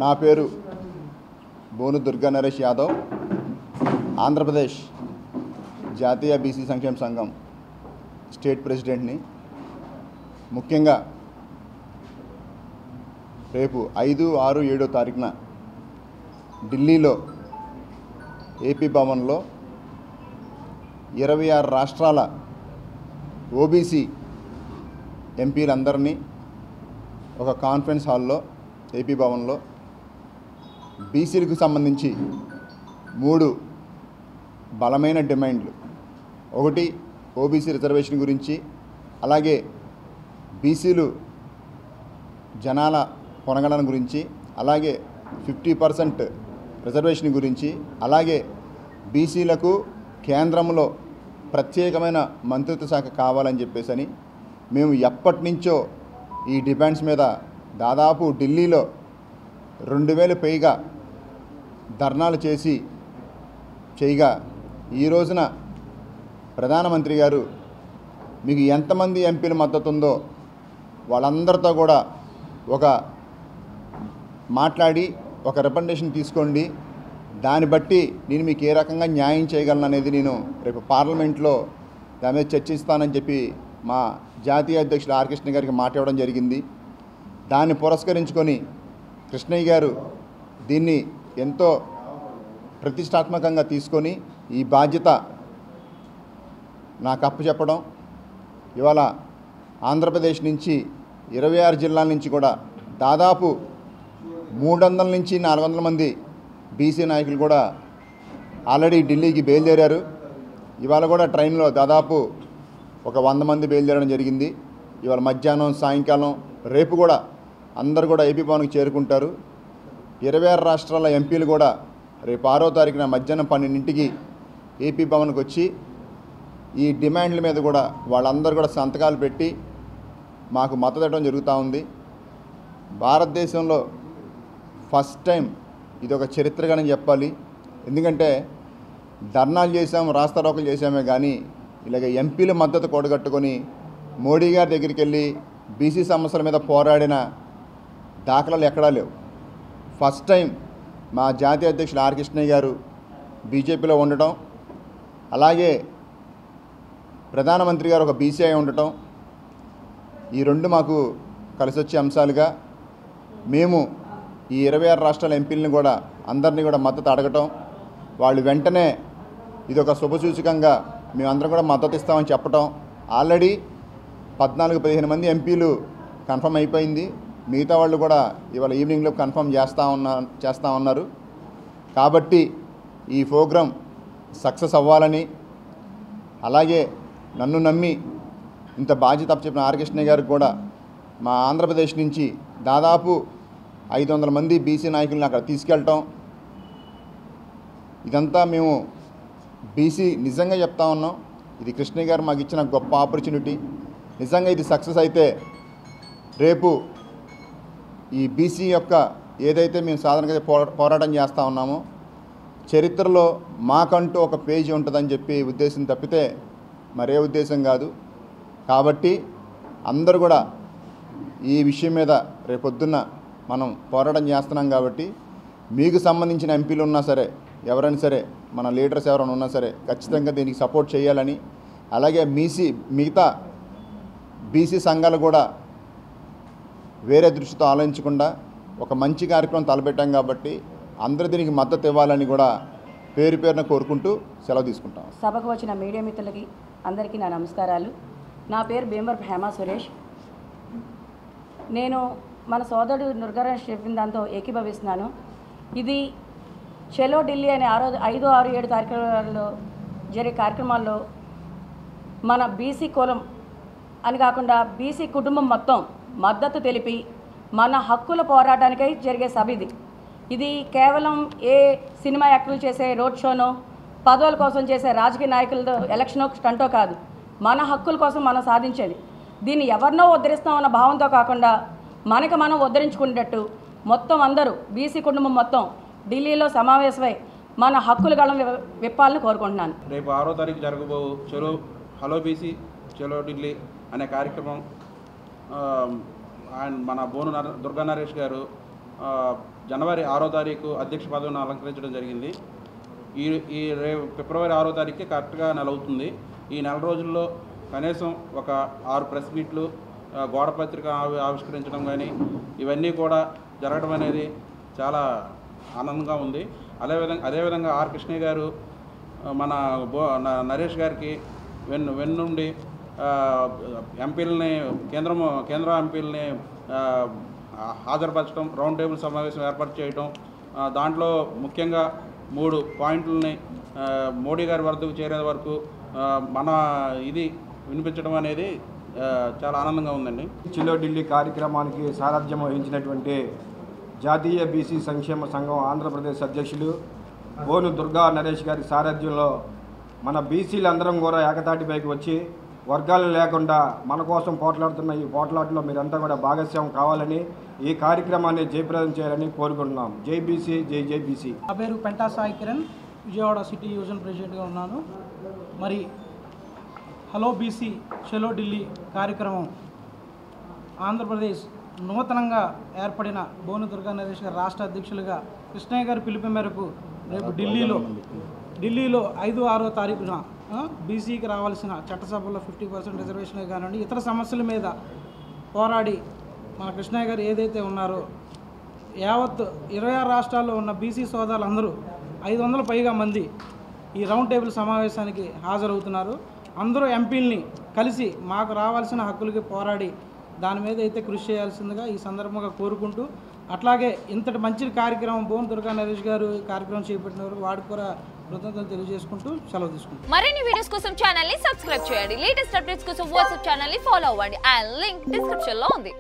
నా పేరు బోను దుర్గా నరేష్ యాదవ్, ఆంధ్రప్రదేశ్ జాతీయ బీసీ సంక్షేమ సంఘం స్టేట్ ప్రెసిడెంట్ని. ముఖ్యంగా రేపు 5, 6, 7 తారీఖున ఢిల్లీలో ఏపీ భవన్లో 26 రాష్ట్రాల ఓబీసీ ఎంపీలందరినీ ఒక కాన్ఫరెన్స్ హాల్లో ఏపీ భవన్లో బీసీలకు సంబంధించి 3 బలమైన డిమాండ్లు, ఒకటి ఓబీసీ రిజర్వేషన్ గురించి, అలాగే బీసీలు జనాల కొనగణన గురించి, అలాగే 50% రిజర్వేషన్ గురించి, అలాగే బీసీలకు కేంద్రంలో ప్రత్యేకమైన మంత్రిత్వ శాఖ కావాలని చెప్పేసి మేము ఎప్పటి నుంచో ఈ డిమాండ్స్ మీద దాదాపు ఢిల్లీలో 2000 పైగా ధర్నాలు చేయగా ఈ రోజున ప్రధానమంత్రి గారు మీకు ఎంతమంది ఎంపీల మద్దతు ఉందో వాళ్ళందరితో కూడా మాట్లాడి ఒక రికమెండేషన్ తీసుకోండి, దాన్ని బట్టి నేను మీకు ఏ రకంగా న్యాయం చేయగలను అనేది నేను రేపు పార్లమెంట్లో దాని మీద చర్చిస్తానని చెప్పి మా జాతీయ అధ్యక్షులు ఆర్ కృష్ణ గారికి మాట్లాడడం జరిగింది. దాన్ని పురస్కరించుకొని కృష్ణయ్య గారు దీన్ని ఎంతో ప్రతిష్టాత్మకంగా తీసుకొని ఈ బాధ్యత నాకు అప్పచెప్పడం, ఇవాళ ఆంధ్రప్రదేశ్ నుంచి 26 జిల్లాల నుంచి కూడా దాదాపు 300 నుంచి 400 మంది బీసీ నాయకులు కూడా ఆల్రెడీ ఢిల్లీకి బయలుదేరారు. ఇవాళ కూడా ట్రైన్లో దాదాపు ఒక 100 మంది బయలుదేరడం జరిగింది. ఇవాళ మధ్యాహ్నం, సాయంకాలం, రేపు కూడా అందరు కూడా ఏపీ భవన్కి చేరుకుంటారు. 26 రాష్ట్రాల ఎంపీలు కూడా రేపు 6వ తారీఖున మధ్యాహ్నం 12ంటికి ఏపీ భవన్కి వచ్చి ఈ డిమాండ్ల మీద కూడా వాళ్ళందరూ కూడా సంతకాలు పెట్టి మాకు మద్దతు ఇవ్వడం జరుగుతూ ఉంది. భారతదేశంలో ఫస్ట్ టైం ఇది ఒక చరిత్రగానే చెప్పాలి. ఎందుకంటే ధర్నాలు చేసాం, రాస్తారోకలు చేసామే కానీ ఇలాగ ఎంపీల మద్దతు కూడగట్టుకొని మోడీ గారి దగ్గరికి వెళ్ళి బీసీ సమస్యల మీద పోరాడిన దాఖలాలు ఎక్కడా లేవు. ఫస్ట్ టైం మా జాతీయ అధ్యక్షులు ఆర్ కృష్ణయ్య గారు బీజేపీలో ఉండటం, అలాగే ప్రధానమంత్రి గారు ఒక బీసీఐ ఉండటం, ఈ 2 మాకు కలిసి వచ్చే అంశాలుగా మేము ఈ 26 రాష్ట్రాల ఎంపీలను కూడా అందరినీ కూడా మద్దతు అడగటం, వాళ్ళు వెంటనే ఇది ఒక శుభసూచకంగా మేమందరం కూడా మద్దతు ఇస్తామని చెప్పటం. ఆల్రెడీ 14-15 మంది ఎంపీలు కన్ఫర్మ్ అయిపోయింది. మిగతా వాళ్ళు కూడా ఇవాళ ఈవినింగ్లో కన్ఫర్మ్ చేస్తూ ఉన్నారు. కాబట్టి ఈ ప్రోగ్రాం సక్సెస్ అవ్వాలని, అలాగే నన్ను నమ్మి ఇంత బాధ్యత అప్పచెప్పిన ఆర్ కృష్ణ గారికి కూడా మా ఆంధ్రప్రదేశ్ నుంచి దాదాపు 500 మంది బీసీ నాయకులను అక్కడ తీసుకెళ్ళటం, ఇదంతా మేము బీసీ నిజంగా చెప్తా ఉన్నాం. ఇది కృష్ణ గారు మాకు ఇచ్చిన గొప్ప ఆపర్చునిటీ. నిజంగా ఇది సక్సెస్ అయితే రేపు ఈ బీసీ యొక్క ఏదైతే మేము సాధారణంగా పోరాటం చేస్తూ ఉన్నామో చరిత్రలో మాకంటూ ఒక పేజీ ఉంటుందని చెప్పి ఉద్దేశం తప్పితే మరే ఉద్దేశం కాదు. కాబట్టి అందరూ కూడా ఈ విషయం మీద రేపొద్దున్న మనం పోరాటం చేస్తున్నాం. కాబట్టి మీకు సంబంధించిన ఎంపీలు ఉన్నా సరే, ఎవరైనా సరే, మన లీడర్స్ ఎవరైనా ఉన్నా సరే ఖచ్చితంగా దీనికి సపోర్ట్ చేయాలని, అలాగే మిగతా బీసీ సంఘాలు కూడా వేరే దృష్టితో ఆలోచించకుండా ఒక మంచి కార్యక్రమం తలపెట్టాం కాబట్టి అందరూ దీనికి మద్దతు ఇవ్వాలని కూడా పేరున కోరుకుంటూ సెలవు తీసుకుంటాం. సభకు వచ్చిన మీడియా మిత్రులకి అందరికీ నా నమస్కారాలు. నా పేరు భీమవరపు హేమా సురేష్. నేను మన సోదరుడు దుర్గారాజ్ చెప్పిన దాంతో ఏకీభవిస్తున్నాను. ఇది చలో ఢిల్లీ అనే 5, 6, 7 తారీఖులలో జరిగే కార్యక్రమాల్లో మన బీసీ కులం అని కాకుండా బీసీ కుటుంబం మొత్తం మద్దతు తెలిపి మన హక్కుల పోరాటానికై జరిగే సభ ఇది కేవలం ఏ సినిమా యాక్టర్లు చేసే రోడ్ షోనో, పదవుల కోసం చేసే రాజకీయ నాయకులతో ఎలక్షనో స్టంటో కాదు, మన హక్కుల కోసం మనం సాధించేది. దీన్ని ఎవరినో ఉద్ధరిస్తామన్న భావంతో కాకుండా మనకి మనం ఉద్ధరించుకునేటట్టు మొత్తం అందరూ బీసీ కుటుంబం మొత్తం ఢిల్లీలో సమావేశమై మన హక్కుల గళం విప్పాలని కోరుకుంటున్నాను. రేపు 6వ తారీఖు జరగబో చలో హలో బీసీ చలో ఢిల్లీ అనే కార్యక్రమం మన బోను దుర్గా నరేష్ గారు జనవరి 6వ తారీఖు అధ్యక్ష పదవిని అలంకరించడం జరిగింది. ఈ ఫిబ్రవరి 6వ తారీఖుకి కరెక్ట్గా నెల అవుతుంది. ఈ నెల రోజుల్లో కనీసం ఒక 6 ప్రెస్ మీట్లు, గోడ పత్రిక ఆవిష్కరించడం కానీ ఇవన్నీ కూడా జరగడం అనేది చాలా ఆనందంగా ఉంది. అదేవిధంగా ఆర్ కృష్ణయ్య గారు మన నరేష్ గారికి వెన్నుండి ఎంపీలని కేంద్ర ఎంపీలని హాజరుపరచడం, రౌండ్ టేబుల్ సమావేశం ఏర్పాటు చేయడం, దాంట్లో ముఖ్యంగా 3 పాయింట్లని మోడీ గారి వద్దకు చేరే వరకు మన ఇది వినిపించడం అనేది చాలా ఆనందంగా ఉందండి. చలో ఢిల్లీ కార్యక్రమానికి సారథ్యం వహించినటువంటి జాతీయ బీసీ సంక్షేమ సంఘం ఆంధ్రప్రదేశ్ అధ్యక్షులు బోను దుర్గా నరేష్ గారి సారథ్యంలో మన బీసీలందరం కూడా ఏకతాటిపైకి వచ్చి వర్గాలు లేకుండా మన కోసం పోట్లాడుతున్న ఈ పోట్లాటలో మీరంతా కూడా భాగస్వామ్యం కావాలని, ఈ కార్యక్రమాన్ని జయప్రదం చేయాలని కోరుకుంటున్నాం. జై బీసీ, జై జై బీసీ. నా పేరు పెంటా సాయి కిరణ్, విజయవాడ సిటీ యూజన్ ప్రెసిడెంట్గా ఉన్నాను. మరి హలో బీసీ చలో ఢిల్లీ కార్యక్రమం ఆంధ్రప్రదేశ్ నూతనంగా ఏర్పడిన బోను దుర్గా నరేష్ గారు రాష్ట్ర అధ్యక్షులుగా కృష్ణయ్య గారి పిలుపు మేరకు రేపు ఢిల్లీలో 5, 6వ తారీఖున బీసీకి రావాల్సిన చట్టసభలో 50% రిజర్వేషన్ కానివ్వండి, ఇతర సమస్యల మీద పోరాడి మన కృష్ణయ్య గారు ఏదైతే ఉన్నారో యావత్ 26 రాష్ట్రాల్లో ఉన్న బీసీ సోదరులందరూ 500 పైగా మంది ఈ రౌండ్ టేబుల్ సమావేశానికి హాజరవుతున్నారు. అందరూ ఎంపీల్ని కలిసి మాకు రావాల్సిన హక్కులకి పోరాడి దాని మీద అయితే కృషి చేయాల్సిందిగా ఈ సందర్భంగా కోరుకుంటూ, అట్లాగే ఇంతటి మంచి కార్యక్రమం బోను దుర్గా నరేష్ గారు కార్యక్రమం చేపట్టినారు, వాడికి కూడా కృతజ్ఞతలు తెలియజేసుకుంటూ సెలవు తీసుకుంటాం. మరిన్ని వీడియోస్ కోసం ఛానల్ ని సబ్స్క్రైబ్ చేయండి. లేటెస్ట్ అప్డేట్స్ కోసం వాట్సాప్ ఛానల్ ని ఫాలో అవ్వండి. ఆ లింక్ డిస్క్రిప్షన్ లో ఉంది.